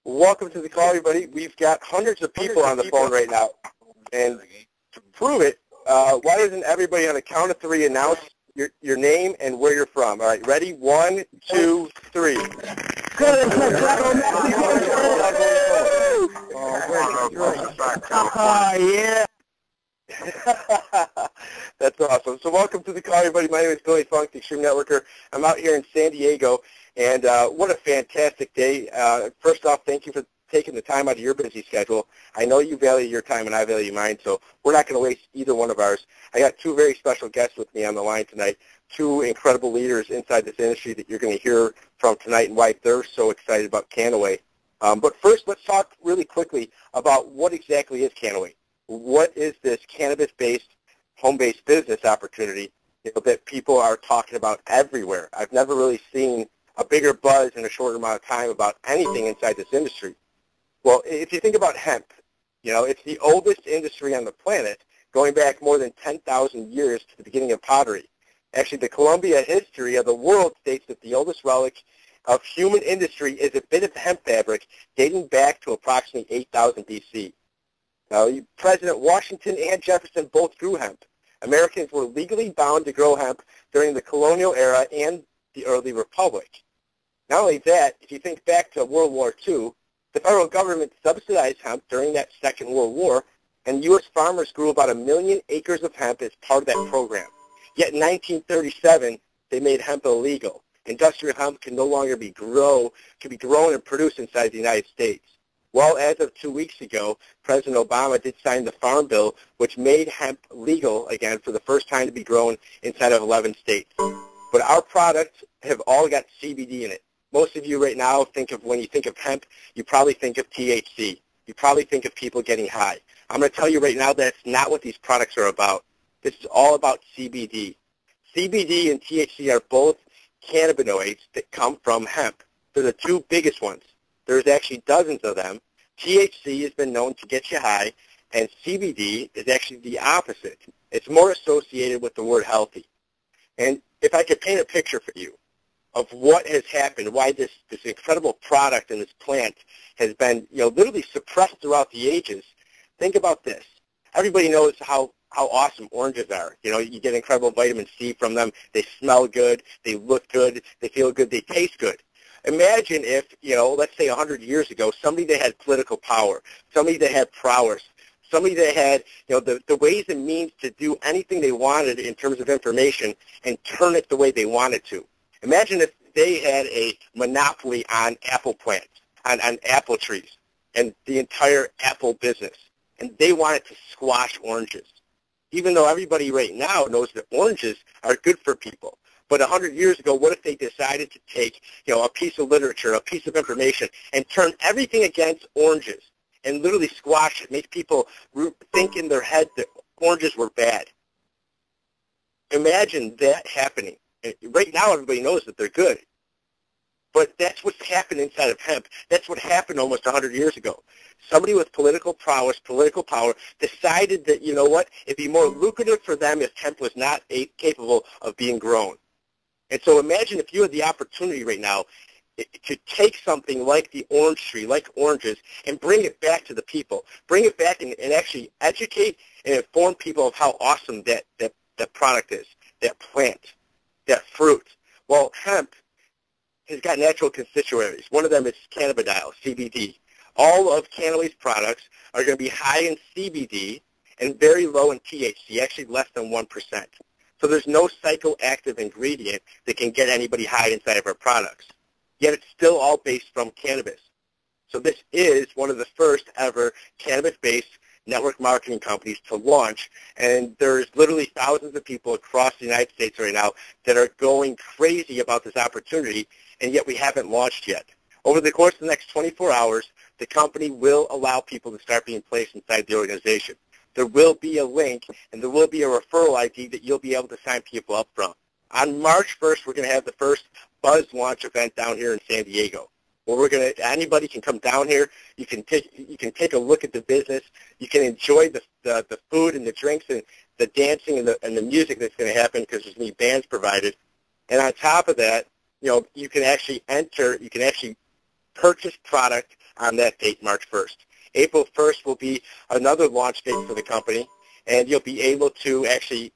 Welcome to the call, everybody. We've got hundreds of people on the phone right now. And to prove it, why doesn't everybody on the count of three announce your name and where you're from? All right, ready? 1, 2, 3. Yeah. That's awesome. So welcome to the call, everybody. My name is Billy Funk, the Extreme Networker. I'm out here in San Diego, and what a fantastic day. First off, thank you for taking the time out of your busy schedule. I know you value your time, and I value mine, so we're not going to waste either one of ours. I got two very special guests with me on the line tonight, two incredible leaders inside this industry that you're going to hear from tonight and why they're so excited about Canaway. But first, let's talk really quickly about what exactly is Canaway. What is this cannabis-based, home-based business opportunity that people are talking about everywhere? I've never really seen a bigger buzz in a short amount of time about anything inside this industry. Well, if you think about hemp, it's the oldest industry on the planet, going back more than 10,000 years to the beginning of pottery. Actually, the Columbia history of the world states that the oldest relic of human industry is a bit of hemp fabric dating back to approximately 8,000 BC. Now, President Washington and Jefferson both grew hemp. Americans were legally bound to grow hemp during the colonial era and the early republic. Not only that, if you think back to World War II, the federal government subsidized hemp during that Second World War, and U.S. farmers grew about 1 million acres of hemp as part of that program. Yet in 1937, they made hemp illegal. Industrial hemp can no longer be grown and produced inside the United States. Well, as of 2 weeks ago, President Obama did sign the Farm Bill, which made hemp legal again for the first time to be grown inside of 11 states. But our products have all got CBD in it. Most of you right now when you think of hemp, you probably think of THC. You probably think of people getting high. I'm going to tell you right now that's not what these products are about. This is all about CBD. CBD and THC are both cannabinoids that come from hemp. They're the two biggest ones. There's actually dozens of them. THC has been known to get you high, and CBD is actually the opposite. It's more associated with the word healthy. And if I could paint a picture for you of what has happened, why this incredible product and this plant has been, literally suppressed throughout the ages, think about this. Everybody knows how awesome oranges are. You get incredible vitamin C from them. They smell good. They look good. They feel good. They taste good. Imagine if, let's say 100 years ago, somebody that had political power, somebody that had prowess, somebody that had, the ways and means to do anything they wanted in terms of information and turn it the way they wanted to. Imagine if they had a monopoly on apple plants, on apple trees, and the entire apple business, and they wanted to squash oranges. Even though everybody right now knows that oranges are good for people. But 100 years ago, what if they decided to take, a piece of literature, a piece of information, and turn everything against oranges and literally squash it, make people think in their head that oranges were bad? Imagine that happening. Right now, everybody knows that they're good. But that's what's happened inside of hemp. That's what happened almost 100 years ago. Somebody with political prowess, political power, decided that, it'd be more lucrative for them if hemp was not capable of being grown. And so imagine if you had the opportunity right now to take something like the orange tree, like oranges, and bring it back to the people. Bring it back and actually educate and inform people of how awesome that product is, that plant, that fruit. Well, hemp has got natural constituents. One of them is cannabidiol, CBD. All of Canaway's products are going to be high in CBD and very low in THC, actually less than 1%. So there's no psychoactive ingredient that can get anybody high inside of our products. Yet it's still all based from cannabis. So this is one of the first ever cannabis-based network marketing companies to launch, and there's literally thousands of people across the United States right now that are going crazy about this opportunity, and yet we haven't launched yet. Over the course of the next 24 hours, the company will allow people to start being placed inside the organization. There will be a link, and there will be a referral ID that you'll be able to sign people up from. On March 1st, we're going to have the first Buzz launch event down here in San Diego, where anybody can come down here. You can take a look at the business. You can enjoy the food and the drinks and the dancing and the music that's going to happen because there's going to be bands provided. And on top of that, you can actually purchase product on that date, March 1st. April 1st will be another launch date for the company, and you'll be able to actually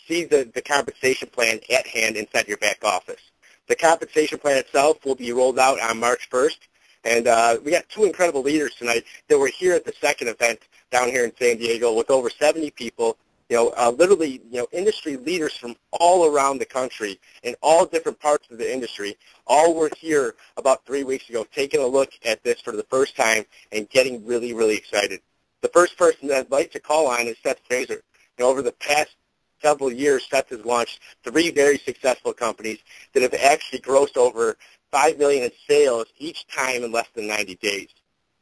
see the compensation plan at hand inside your back office. The compensation plan itself will be rolled out on March 1st, and we got two incredible leaders tonight that were here at the second event down here in San Diego with over 70 people, literally, industry leaders from all around the country in all different parts of the industry. All were here about 3 weeks ago taking a look at this for the first time and getting really, really excited. The first person that I'd like to call on is Seth Fraser. Over the past several years, Seth has launched 3 very successful companies that have actually grossed over $5 million in sales each time in less than 90 days.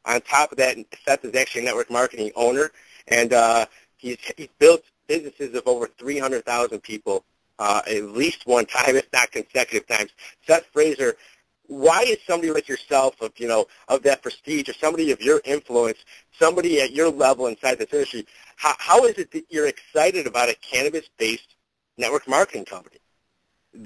On top of that, Seth is actually a network marketing owner, and he's built businesses of over 300,000 people at least one time, if not consecutive times. Seth Fraser, why is somebody like yourself of that prestige, or somebody of your influence, somebody at your level inside this industry, how is it that you're excited about a cannabis-based network marketing company?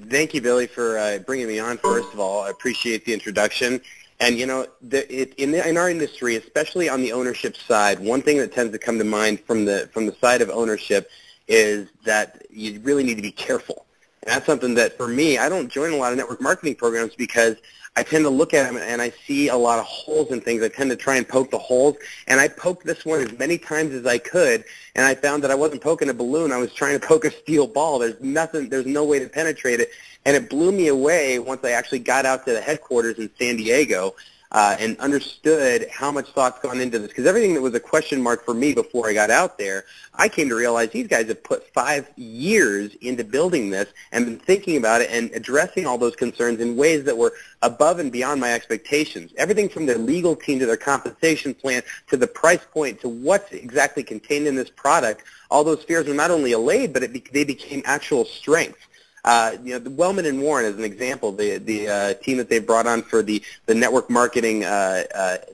Thank you, Billy, for bringing me on, first of all. I appreciate the introduction. And, in our industry, especially on the ownership side, one thing that tends to come to mind from the side of ownership is that you really need to be careful. And that's something that, for me, I don't join a lot of network marketing programs because I tend to look at them and I see a lot of holes in things. I tend to try and poke the holes, and I poked this one as many times as I could, and I found that I wasn't poking a balloon. I was trying to poke a steel ball. There's no way to penetrate it, and it blew me away once I actually got out to the headquarters in San Diego and understood how much thought's gone into this. Because everything that was a question mark for me before I got out there, I came to realize these guys have put 5 years into building this and been thinking about it and addressing all those concerns in ways that were above and beyond my expectations. Everything from their legal team to their compensation plan to the price point to what's exactly contained in this product, all those fears were not only allayed, but they became actual strengths. The Wellman and Warren, as an example, the team that they brought on for the network marketing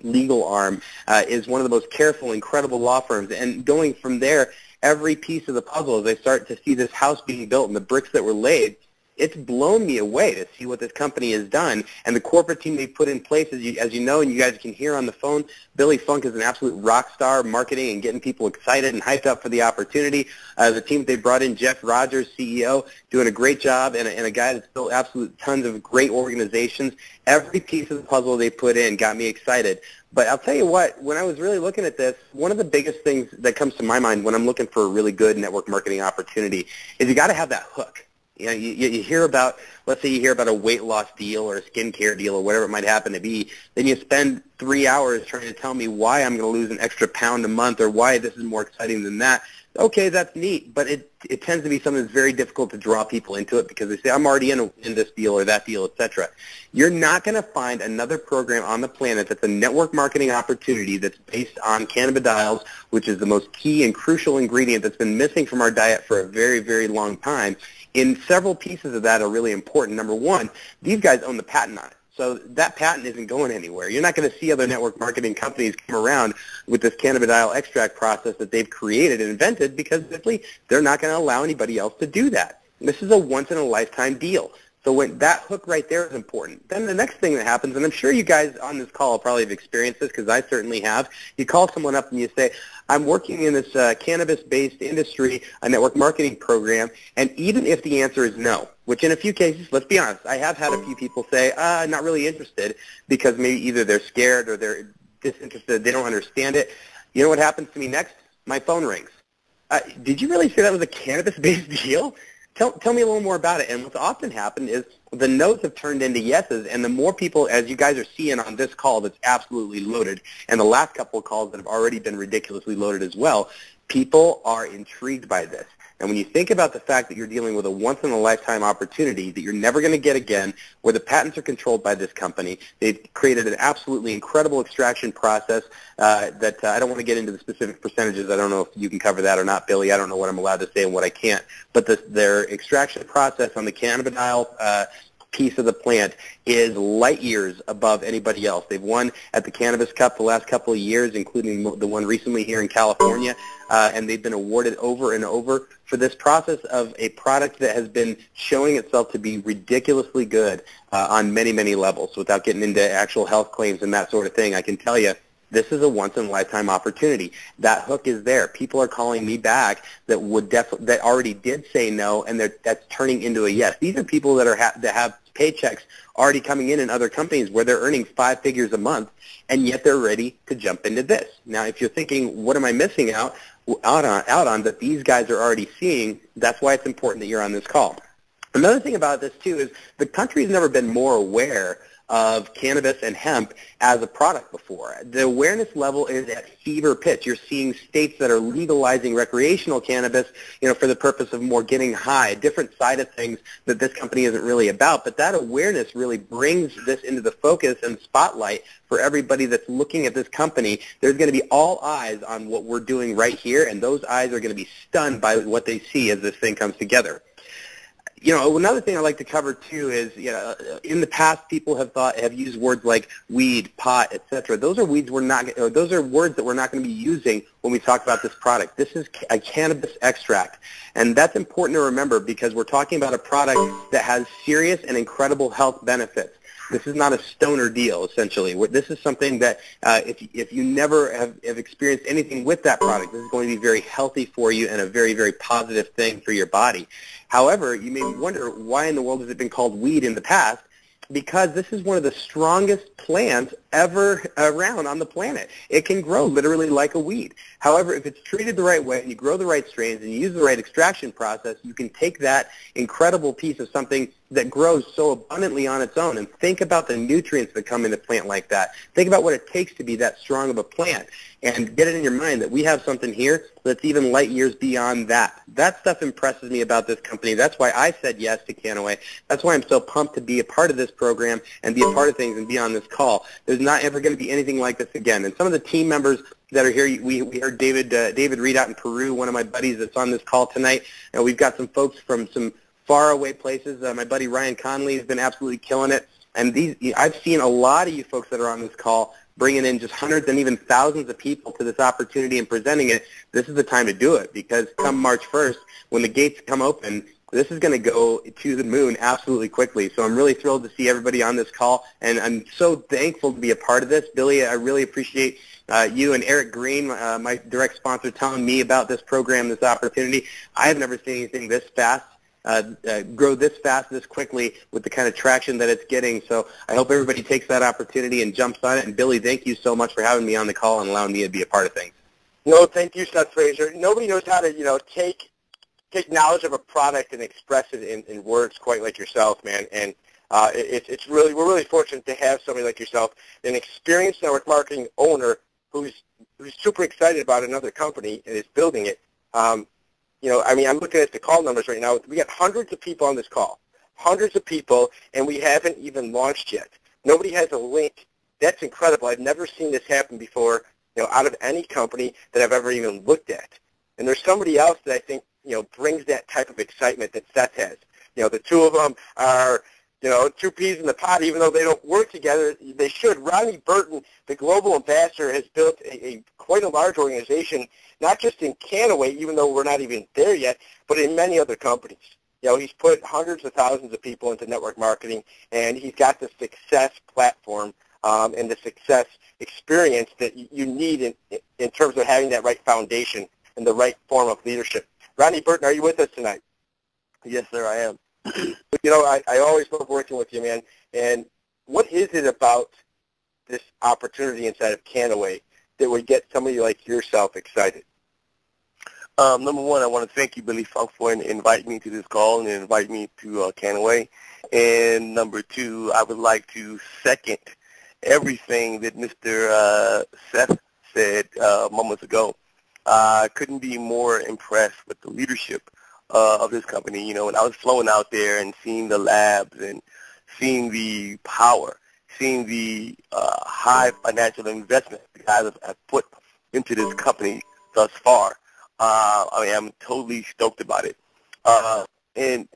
legal arm is one of the most careful, incredible law firms. And going from there, every piece of the puzzle, as I start to see this house being built and the bricks that were laid, it's blown me away to see what this company has done. And the corporate team they've put in place, as you know, and you guys can hear on the phone, Billy Funk is an absolute rock star marketing and getting people excited and hyped up for the opportunity. The team that they brought in, Jeff Rogers, CEO, doing a great job, and a guy that's built absolute tons of great organizations. Every piece of the puzzle they put in got me excited. But I'll tell you what, when I was really looking at this, one of the biggest things that comes to my mind when I'm looking for a really good network marketing opportunity is you got to have that hook. You hear about, let's say you hear about a weight loss deal or a skincare deal or whatever it might happen to be, then you spend 3 hours trying to tell me why I'm going to lose an extra pound a month or why this is more exciting than that. Okay, that's neat, but it tends to be something that's very difficult to draw people into it because they say, I'm already in this deal or that deal, etc. You're not going to find another program on the planet that's a network marketing opportunity that's based on cannabidiol, which is the most key and crucial ingredient that's been missing from our diet for a very, very long time. In several pieces of that are really important. Number one, these guys own the patent on it. So that patent isn't going anywhere. You're not going to see other network marketing companies come around with this cannabidiol extract process that they've created and invented because simply they're not going to allow anybody else to do that. This is a once-in-a-lifetime deal. So when that hook right there is important. Then the next thing that happens, and I'm sure you guys on this call probably have experienced this because I certainly have, you call someone up and you say, I'm working in this cannabis-based industry, a network marketing program, and even if the answer is no, which in a few cases, let's be honest, I have had a few people say, not really interested because maybe either they're scared or they're disinterested, they don't understand it. You know what happens to me next? My phone rings. Did you really say that was a cannabis-based deal? Tell me a little more about it. And what's often happened is the no's have turned into yeses, and the more people, as you guys are seeing on this call that's absolutely loaded, and the last couple of calls that have already been ridiculously loaded as well, people are intrigued by this. And when you think about the fact that you're dealing with a once-in-a-lifetime opportunity that you're never going to get again, where the patents are controlled by this company, they've created an absolutely incredible extraction process that I don't want to get into the specific percentages. I don't know if you can cover that or not, Billy. I don't know what I'm allowed to say and what I can't. But their extraction process on the cannabidiol piece of the plant is light years above anybody else. They've won at the Cannabis Cup the last couple of years, including the one recently here in California, and they've been awarded over and over for this process of a product that has been showing itself to be ridiculously good on many, many levels. Without getting into actual health claims and that sort of thing, I can tell you this is a once-in-a-lifetime opportunity. That hook is there. People are calling me back that that already did say no, and that's turning into a yes. These are people that have paychecks already coming in other companies where they're earning 5 figures a month, and yet they're ready to jump into this. Now, if you're thinking, what am I missing out on that these guys are already seeing, that's why it's important that you're on this call. Another thing about this, too, is the country's never been more aware of cannabis and hemp as a product before. The awareness level is at fever pitch. You're seeing states that are legalizing recreational cannabis, for the purpose of more getting high, a different side of things that this company isn't really about. But that awareness really brings this into the focus and spotlight for everybody that's looking at this company. There's going to be all eyes on what we're doing right here, and those eyes are going to be stunned by what they see as this thing comes together. Another thing I like to cover too is, in the past people have used words like weed, pot, etc. Those are words that we're not going to be using when we talk about this product. This is a cannabis extract, and that's important to remember because we're talking about a product that has serious and incredible health benefits. This is not a stoner deal, essentially. This is something that if you never have experienced anything with that product, this is going to be very healthy for you and a very, very positive thing for your body. However, you may wonder why in the world has it been called weed in the past? Because this is one of the strongest plants ever around on the planet. It can grow literally like a weed. However, if it's treated the right way and you grow the right strains and you use the right extraction process, you can take that incredible piece of something that grows so abundantly on its own and think about the nutrients that come in a plant like that. Think about what it takes to be that strong of a plant and get it in your mind that we have something here that's even light years beyond that. That stuff impresses me about this company. That's why I said yes to Canaway. That's why I'm so pumped to be a part of this program and be a part of things and be on this call. There's not ever going to be anything like this again. And some of the team members that are here, we heard David Reed out in Peru, one of my buddies that's on this call tonight. And we've got some folks from some faraway places. My buddy Ryan Conley has been absolutely killing it. And I've seen a lot of you folks that are on this call bringing in just hundreds and even thousands of people to this opportunity and presenting it. This is the time to do it because come March 1st, when the gates come open, this is going to go to the moon absolutely quickly. So I'm really thrilled to see everybody on this call, and I'm so thankful to be a part of this. Billy, I really appreciate you and Eric Green, my direct sponsor, telling me about this program, this opportunity. I have never seen anything this fast. Grow this fast, this quickly with the kind of traction that it's getting. So I hope everybody takes that opportunity and jumps on it. And Billy, thank you so much for having me on the call and allowing me to be a part of things. No, thank you, Seth Frazier. Nobody knows how to, take knowledge of a product and express it in words quite like yourself, man. And we're really fortunate to have somebody like yourself, an experienced network marketing owner who's super excited about another company and is building it. I'm looking at the call numbers right now. We got hundreds of people on this call, hundreds of people, and we haven't even launched yet. Nobody has a link. That's incredible. I've never seen this happen before, out of any company that I've ever even looked at. And there's somebody else that I think, brings that type of excitement that Seth has. The two of them are, two peas in the pot, even though they don't work together. They should. Ronnie Burton, the global ambassador, has built quite a large organization, not just in Canaway, even though we're not even there yet, but in many other companies. He's put hundreds of thousands of people into network marketing, and he's got the success platform and the success experience that you need in terms of having that right foundation and the right form of leadership. Ronnie Burton, are you with us tonight? Yes, sir, I am. I always love working with you, man. And what is it about this opportunity inside of Canaway that would get somebody like yourself excited? Number one, I want to thank you, Billy Funk, for inviting me to this call and inviting me to Canaway. And number two, I would like to second everything that Mr. Seth said moments ago. I couldn't be more impressed with the leadership of this company. When I was flowing out there and seeing the labs and seeing the power, seeing the high financial investment the guys have put into this company thus far, I'm totally stoked about it. And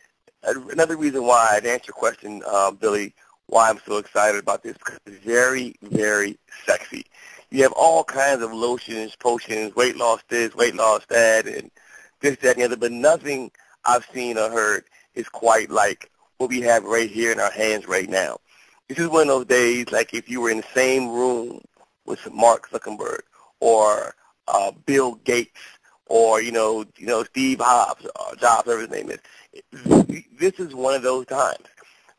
another reason why, to answer your question, Billy, why I'm so excited about this, because it's very, very sexy. You have all kinds of lotions, potions, weight loss this, weight loss that, and this, that, and the other, but nothing I've seen or heard is quite like what we have right here in our hands right now. This is one of those days, like if you were in the same room with Mark Zuckerberg or Bill Gates or, Steve Jobs, whatever his name is. This is one of those times.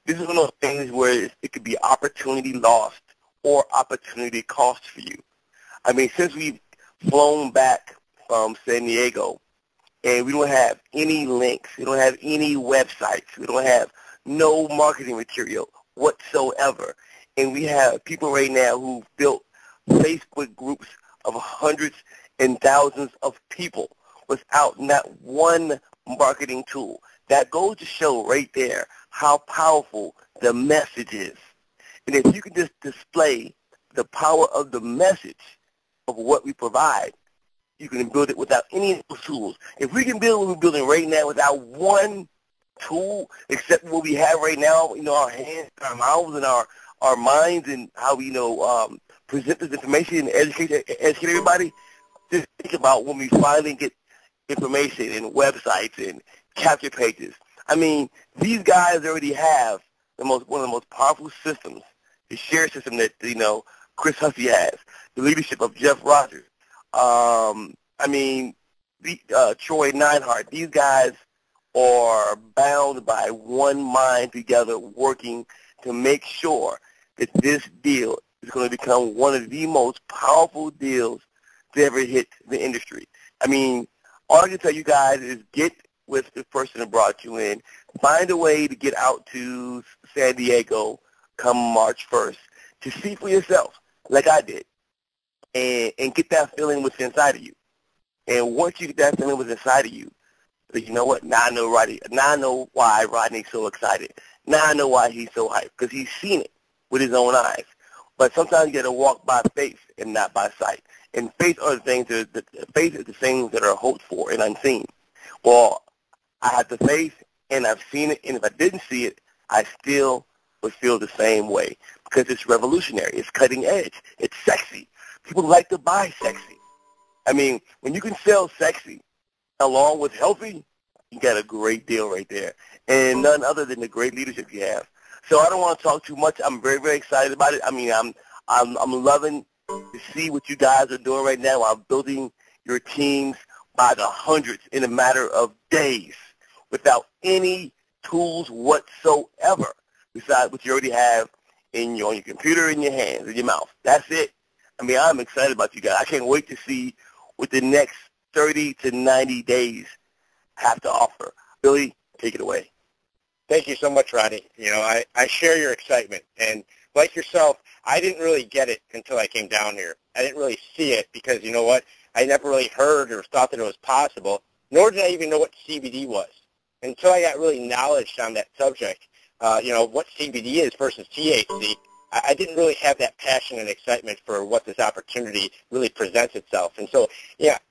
This is one of those things where it could be opportunity lost or opportunity cost for you. I mean, since we've flown back from San Diego and we don't have any links, we don't have any websites, we don't have no marketing material whatsoever, and we have people right now who built Facebook groups of hundreds and thousands of people without not one marketing tool. That goes to show right there how powerful the message is. And if you can just display the power of the message of what we provide, you can build it without any of those tools. If we can build what we're building right now without one tool except what we have right now, our hands, our mouths, and our minds, and how we, present this information and educate everybody, just think about when we finally get information and websites and capture pages. I mean, these guys already have one of the most powerful systems, the share system that, Chris Hussey has, the leadership of Jeff Rogers. Troy Neinhardt. These guys are bound by one mind together, working to make sure that this deal is going to become one of the most powerful deals to ever hit the industry. I mean, all I can tell you guys is get with the person that brought you in. Find a way to get out to San Diego come March 1st to see for yourself, like I did, and get that feeling what's inside of you. And once you get that feeling what's inside of you, you know what? Now I know why Rodney's so excited. Now I know why he's so hyped, because he's seen it with his own eyes. But sometimes you got to walk by faith and not by sight. And faith are the things faith is the things that are hoped for and unseen. Well, I have the faith, and I've seen it, and if I didn't see it, I still would feel the same way, because it's revolutionary, it's cutting edge, it's sexy. People like to buy sexy. I mean, when you can sell sexy along with healthy, you got a great deal right there, and none other than the great leadership you have. So I don't want to talk too much. I'm very, very excited about it. I mean, I'm loving to see what you guys are doing right now. I'm building your teams by the hundreds in a matter of days without any tools whatsoever besides what you already have on your computer, in your hands, in your mouth. That's it. I mean, I'm excited about you guys. I can't wait to see what the next 30 to 90 days have to offer. Billy, take it away. Thank you so much, Rodney. I share your excitement. And like yourself, I didn't really get it until I came down here. I didn't really see it because, you know what, I never really heard or thought that it was possible, nor did I even know what CBD was. Until I got really knowledge on that subject, what CBD is versus THC, I didn't really have that passion and excitement for what this opportunity really presents itself. And so,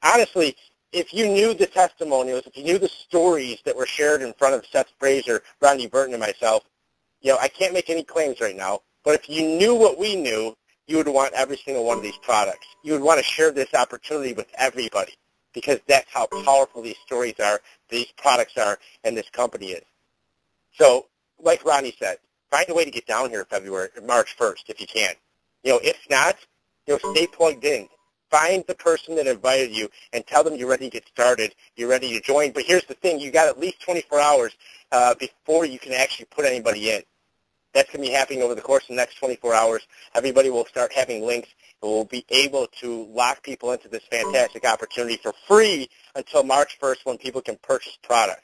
honestly, if you knew the testimonials, if you knew the stories that were shared in front of Seth Fraser, Rodney Burton, and myself, I can't make any claims right now, but if you knew what we knew, you would want every single one of these products. You would want to share this opportunity with everybody, because that's how powerful these stories are, these products are, and this company is. So, like Rodney said, find a way to get down here March 1st if you can. If not, stay plugged in. Find the person that invited you and tell them you're ready to get started, you're ready to join. But here's the thing, you got at least 24 hours before you can actually put anybody in. That's going to be happening over the course of the next 24 hours. Everybody will start having links, and we'll be able to lock people into this fantastic opportunity for free until March 1st, when people can purchase product.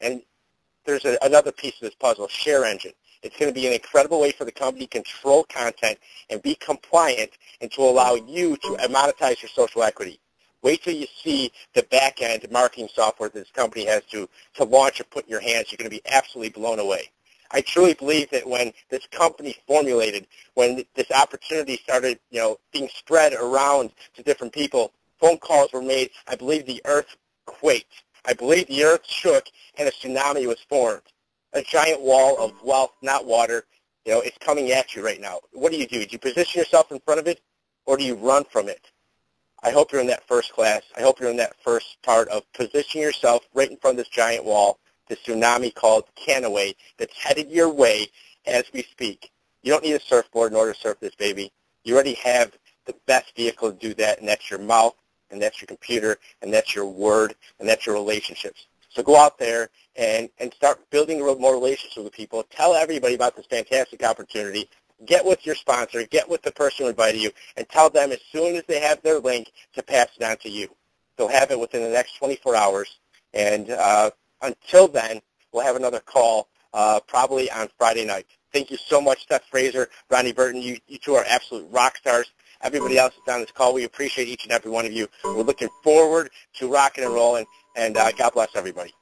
And there's another piece of this puzzle, Share Engine. It's going to be an incredible way for the company to control content and be compliant, and to allow you to monetize your social equity. Wait till you see the back-end marketing software that this company has to launch and put in your hands. You're going to be absolutely blown away. I truly believe that when this company formulated, when this opportunity started, being spread around to different people, phone calls were made. I believe the earth quaked. I believe the earth shook and a tsunami was formed. a giant wall of wealth, not water. You know, it's coming at you right now. What do? Do you position yourself in front of it, or do you run from it? I hope you're in that first class. I hope you're in that first part of positioning yourself right in front of this giant wall, this tsunami called Canaway that's headed your way as we speak. You don't need a surfboard in order to surf this baby. You already have the best vehicle to do that, and that's your mouth, and that's your computer, and that's your word, and that's your relationships. So go out there and start building more relationships with people. Tell everybody about this fantastic opportunity. Get with your sponsor, get with the person who invited you, and tell them as soon as they have their link to pass it on to you. They'll have it within the next 24 hours. And until then, we'll have another call probably on Friday night. Thank you so much, Steph Fraser, Ronnie Burton. You two are absolute rock stars. Everybody else that's on this call, we appreciate each and every one of you. We're looking forward to rocking and rolling, and God bless everybody.